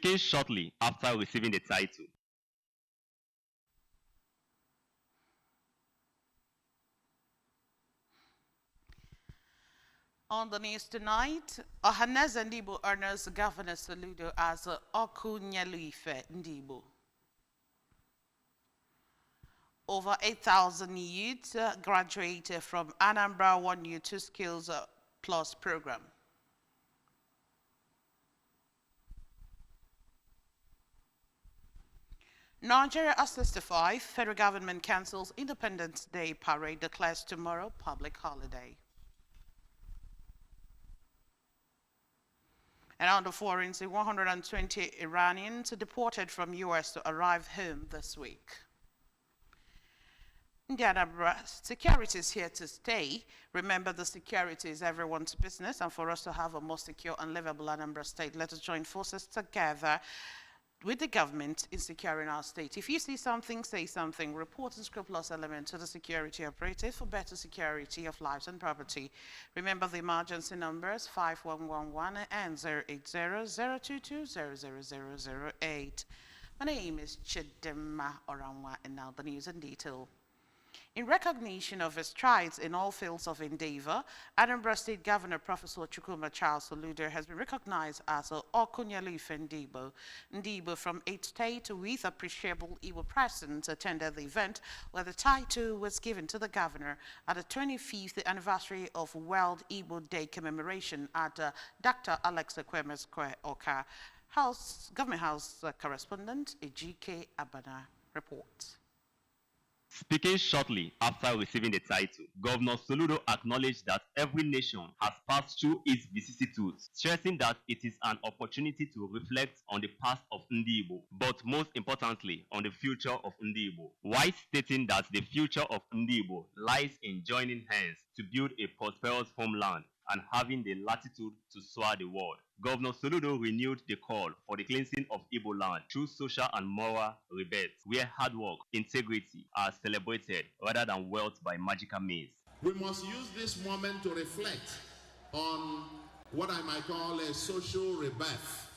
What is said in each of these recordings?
speaking shortly after receiving the title. On the news tonight, Ohanaeze Ndigbo honors Governor Soludo as Okunyeluife Ndigbo. Over 8,000 youths graduated from Anambra 1 Year 2 Skills Plus program. Nigeria at 65, federal government cancels Independence Day parade, declares tomorrow public holiday. And on the foreign scene, 120 Iranians deported from U.S. to arrive home this week. Anambra, security is here to stay. Remember, the security is everyone's business, and for us to have a more secure and livable Anambra state, let us join forces together with the government in securing our state. If you see something, say something. Report unscrupulous element to the security operative for better security of lives and property. Remember the emergency numbers 5111 and 080-022-00008. My name is Chidema Oranwa, and now the news in detail. In recognition of his strides in all fields of endeavor, Anambra State Governor Professor Chukwuma Charles Soludo has been recognized as Okunyeluife Ndigbo. Ndigbo from 8 states with appreciable Igbo presence attended the event where the title was given to the governor at the 25th anniversary of World Igbo Day commemoration at Dr. Alex Ekweme Square, Oka. Government House correspondent Ejike Abana reports. Speaking shortly after receiving the title, Governor Soludo acknowledged that every nation has passed through its vicissitudes, stressing that it is an opportunity to reflect on the past of Ndigbo, but most importantly, on the future of Ndigbo, while stating that the future of Ndigbo lies in joining hands to build a prosperous homeland and having the latitude to soar the world. Governor Soludo renewed the call for the cleansing of Igbo land through social and moral rebirth, where hard work, integrity are celebrated rather than wealth by magical means. We must use this moment to reflect on what I might call a social rebirth,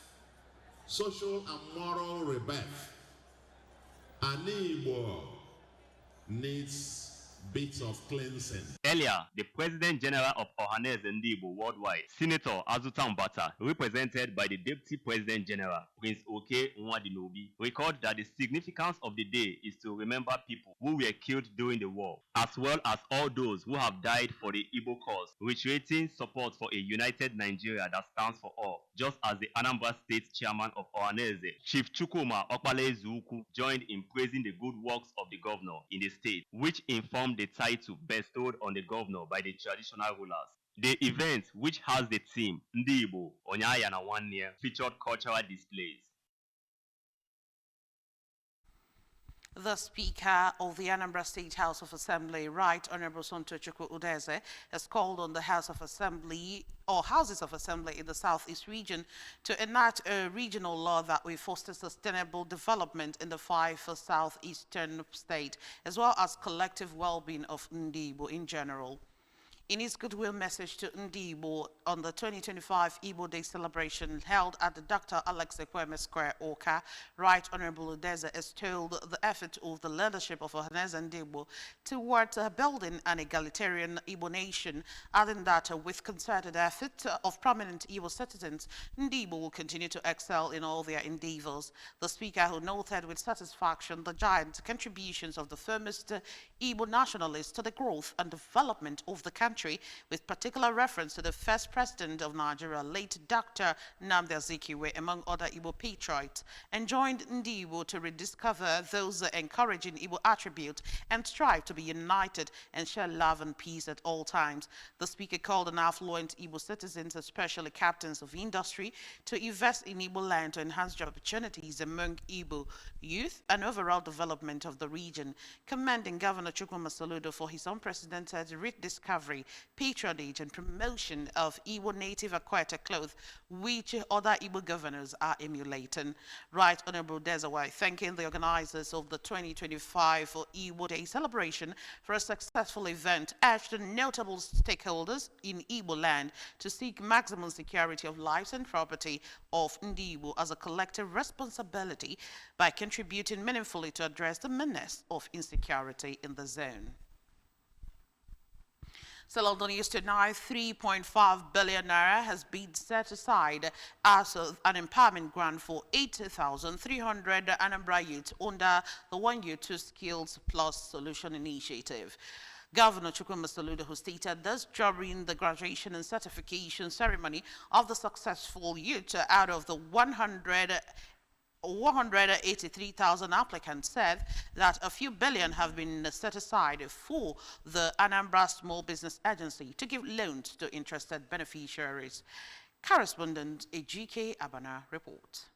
social and moral rebirth. And Igbo needs bits of cleansing. Earlier, the President General of Ohanaeze Ndigbo Worldwide, Senator Azuta Mbata, represented by the Deputy President General, Prince Oke Nwadinobi, recalled that the significance of the day is to remember people who were killed during the war, as well as all those who have died for the Igbo cause, reiterating support for a united Nigeria that stands for all, just as the Anambra State Chairman of Ohanaeze, Chief Chukwuma Okpalaezuukwu, joined in praising the good works of the governor in the state, which informed the title bestowed on the governor by the traditional rulers. The event, which has the theme Ndigbo Onyaya na Nwanne, featured cultural displays. The Speaker of the Anambra State House of Assembly, Right Honorable Sontochukwu Udeze, has called on the House of Assembly or Houses of Assembly in the Southeast region to enact a regional law that will foster sustainable development in the 5 southeastern states, as well as collective well-being of Ndigbo in general. In his goodwill message to Ndigbo on the 2025 Igbo Day celebration held at the Dr. Alex Ekweme Square, Oka, Right Honorable Udeze extolled the effort of the leadership of Ohanaeze Ndigbo towards building an egalitarian Igbo nation, adding that with concerted effort of prominent Igbo citizens, Ndigbo will continue to excel in all their endeavors. The Speaker, who noted with satisfaction the giant contributions of the firmest Igbo nationalists to the growth and development of the country, with particular reference to the first president of Nigeria, late Dr. Nnamdi Azikiwe, among other Igbo patriots, enjoined Ndigbo to rediscover those encouraging Igbo attributes and strive to be united and share love and peace at all times. The Speaker called on affluent Igbo citizens, especially captains of industry, to invest in Igbo land to enhance job opportunities among Igbo youth and overall development of the region, commending Governor Chukwuma Soludo for his unprecedented rediscovery discovery, patronage, and promotion of Igbo native aquatic clothes, which other Igbo governors are emulating. Right Honorable Desawai thanking the organizers of the 2025 Igbo Day celebration for a successful event, urged the notable stakeholders in Igbo land to seek maximum security of lives and property of Ndi Igbo as a collective responsibility by contributing meaningfully to address the menace of insecurity in the zone. Still on the news tonight, 3.5 billion naira has been set aside as an empowerment grant for 80,300 Anambra youth under the One Year Two Skills Plus Solution Initiative. Governor Chukwuma Soludo, who stated this during the graduation and certification ceremony of the successful youth out of the 183,000 applicants, said that a few billion have been set aside for the Anambra Small Business Agency to give loans to interested beneficiaries. Correspondent Ejike Abana reports.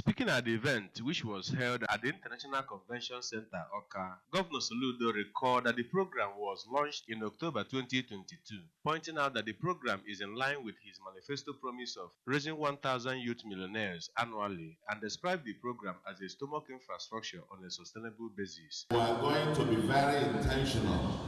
Speaking at the event, which was held at the International Convention Center, Oka, Governor Soludo recalled that the program was launched in October 2022, pointing out that the program is in line with his manifesto promise of raising 1,000 youth millionaires annually, and described the program as a stomach infrastructure on a sustainable basis. We are going to be very intentional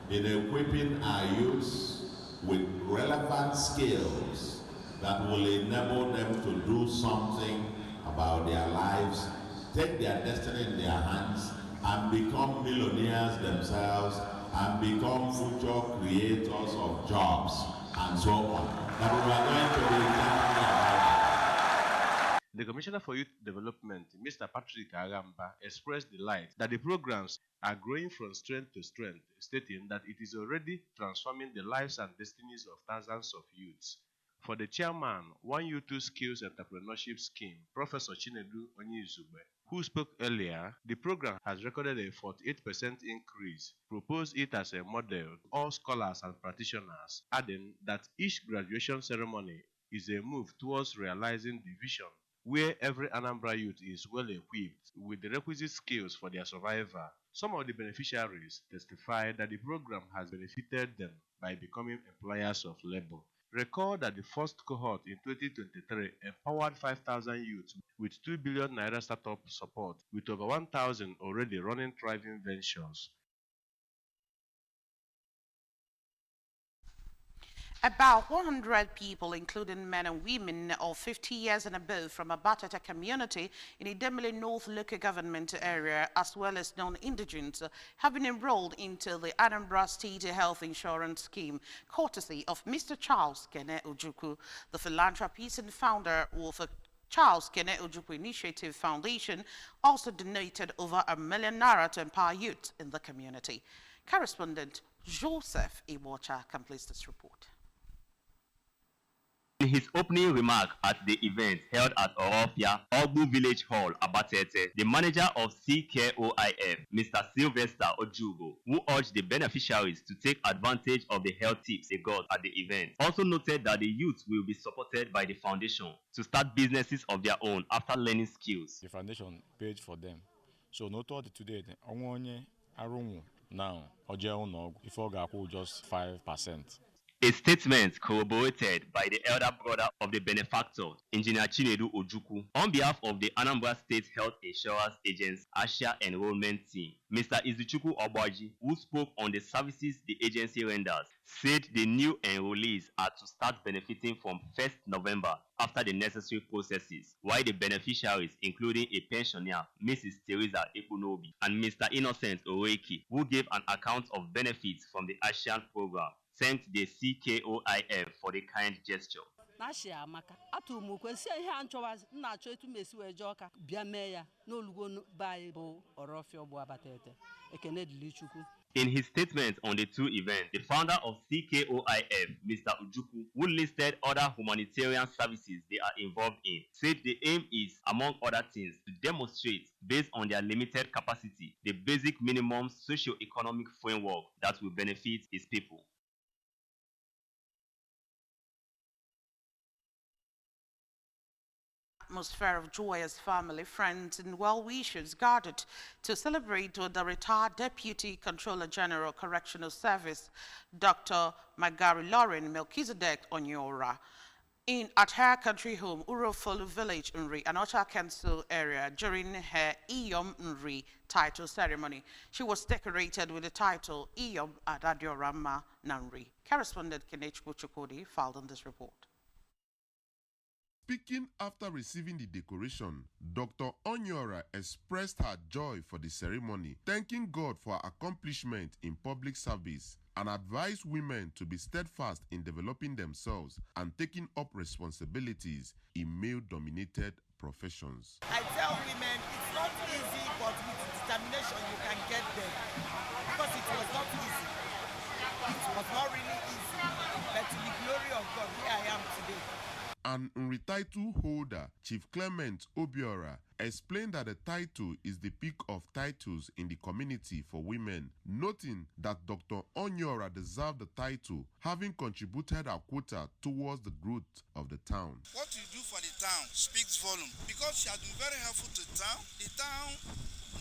in equipping our youths with relevant skills that will enable them to do something about their lives, take their destiny in their hands, and become millionaires themselves, and become future creators of jobs, and so on. That we are going to be intentional about that. The Commissioner for Youth Development, Mr. Patrick Anambra, expressed delight that the programs are growing from strength to strength, stating that it is already transforming the lives and destinies of thousands of youths. For the chairman, One Youth Two Skills Entrepreneurship Scheme, Professor Chinedu Onyizube, who spoke earlier, the program has recorded a 48% increase, proposed it as a model to all scholars and practitioners, adding that each graduation ceremony is a move towards realizing the vision where every Anambra youth is well equipped with the requisite skills for their survival. Some of the beneficiaries testified that the program has benefited them by becoming employers of labor. Recall that the first cohort in 2023 empowered 5,000 youths with 2 billion naira startup support, with over 1,000 already running thriving ventures. About 100 people, including men and women of 50 years and above from a Batata community in the Idemili North local government area, as well as non-indigents, have been enrolled into the Anambra State Health Insurance Scheme, courtesy of Mr. Charles Kene Ojukwu, the philanthropist and founder of a Charles Kene Ojukwu Initiative Foundation, also donated over ₦1 million to empower youth in the community. Correspondent Joseph Iwocha completes this report. In his opening remark at the event held at Orofia, Ogbu Village Hall, Abatete, the manager of CKOIF, Mr. Sylvester Ojugo, who urged the beneficiaries to take advantage of the health tips they got at the event, also noted that the youth will be supported by the foundation to start businesses of their own after learning skills. The foundation paid for them. So not all today, now, if I just 5%. A statement corroborated by the elder brother of the benefactor, Engineer Chinedu Ojukwu, on behalf of the Anambra State Health Insurance Agency ASHA Enrollment Team, Mr. Izuchukwu Obaji, who spoke on the services the agency renders, said the new enrollees are to start benefiting from 1st November after the necessary processes, while the beneficiaries, including a pensioner, Mrs. Teresa Ekunobi, and Mr. Innocent Oreiki, who gave an account of benefits from the ASHA program, thanked the CKOIF for the kind gesture. In his statement on the two events, the founder of CKOIF, Mr. Ojukwu, who listed other humanitarian services they are involved in, said the aim is, among other things, to demonstrate, based on their limited capacity, the basic minimum socio-economic framework that will benefit its people. atmosphere of joy as family, friends, and well-wishers gathered to celebrate with the retired Deputy Controller General Correctional Service, Dr. Magari Lauren Melchizedek Onyora, at her country home, Urofolu Village, Nri, Anocha Council area, during her Iyom Nri title ceremony. She was decorated with the title Iyom Adadiorama Nanri. Correspondent Kenneth Buchukodi filed on this report. Speaking after receiving the decoration, Dr. Onyora expressed her joy for the ceremony, thanking God for her accomplishment in public service, and advised women to be steadfast in developing themselves and taking up responsibilities in male-dominated professions. I tell women it's not easy, but with determination you can get there. Because it was not easy. It was not really easy. But to the glory of God, here I am today. An Nri title holder, Chief Clement Obiora, explained that the title is the peak of titles in the community for women, noting that Dr. Onyora deserved the title, having contributed her quota towards the growth of the town. What you do for the town speaks volume. Because she has been very helpful to the town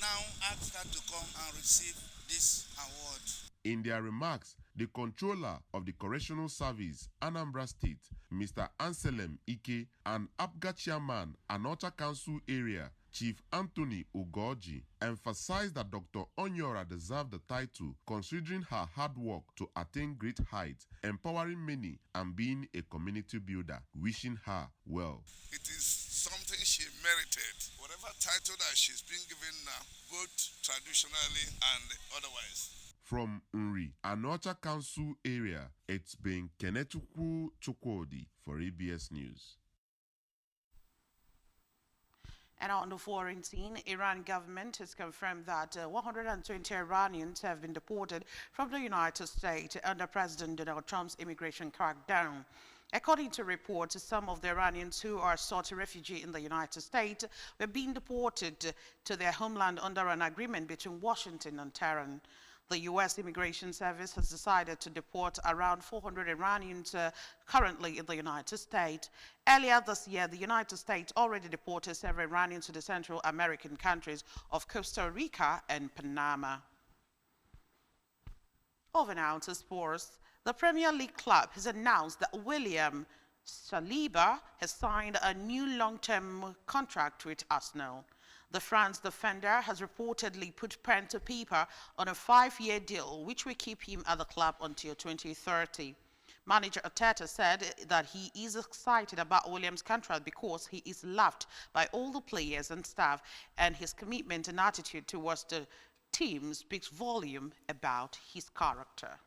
now asked her to come and receive this award. In their remarks, the controller of the Correctional Service, Anambra State, Mr. Anselm Ike, and APGA chairman, Anocha Council area, Chief Anthony Ugoji, emphasized that Dr. Onyora deserved the title considering her hard work to attain great heights, empowering many and being a community builder, wishing her well. It is something she merited. Whatever title that she's been given now, both traditionally and otherwise. From Nri, Anocha Council area, it's been Kenetukwu Chukwudi for ABS News. And on the foreign scene, Iran government has confirmed that 120 Iranians have been deported from the United States under President Donald Trump's immigration crackdown. According to reports, some of the Iranians who are sought refugee in the United States were being deported to their homeland under an agreement between Washington and Tehran. The U.S. Immigration Service has decided to deport around 400 Iranians currently in the United States. Earlier this year, the United States already deported several Iranians to the Central American countries of Costa Rica and Panama. Over now to sports. The Premier League club has announced that William Saliba has signed a new long-term contract with Arsenal. The France defender has reportedly put pen to paper on a 5-year deal, which will keep him at the club until 2030. Manager Arteta said that he is excited about Williams' contract because he is loved by all the players and staff, and his commitment and attitude towards the team speaks volume about his character.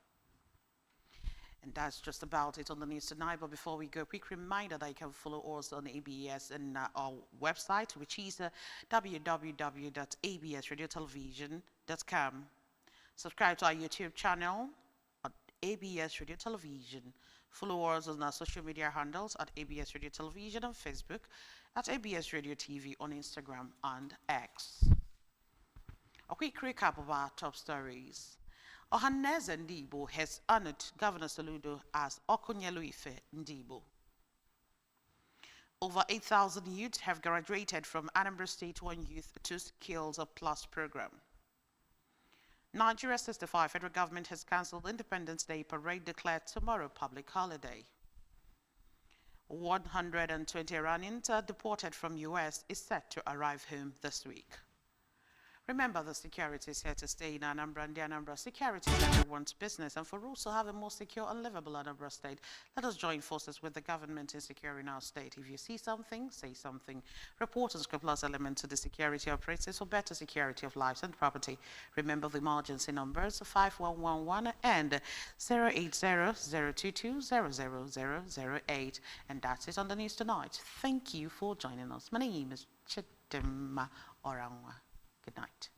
And that's just about it on the news tonight. But before we go, a quick reminder that you can follow us on ABS and our website, which is www.absradiotelevision.com. Subscribe to our YouTube channel at ABS Radio Television. Follow us on our social media handles at ABS Radio Television on Facebook, at ABS Radio TV on Instagram and X. A quick recap of our top stories. Ohaneze Ndibo has honored Governor Soludo as Okunyeluife Ndibo. Over 8,000 youths have graduated from Anambra State One Youth 2 Skills Plus program. Nigeria 65 federal government has cancelled Independence Day parade declared tomorrow public holiday. 120 Iranians deported from US is set to arrive home this week. Remember, the security is here to stay in Anambra, and the Anambra security is everyone's business. And for us to have a more secure and livable Anambra state, let us join forces with the government in securing our state. If you see something, say something. Report and scrupulous element to the security operators for better security of lives and property. Remember the emergency numbers 5111 and 080-022-00008. And that's it on the news tonight. Thank you for joining us. My name is Chidima Oranwa. Good night.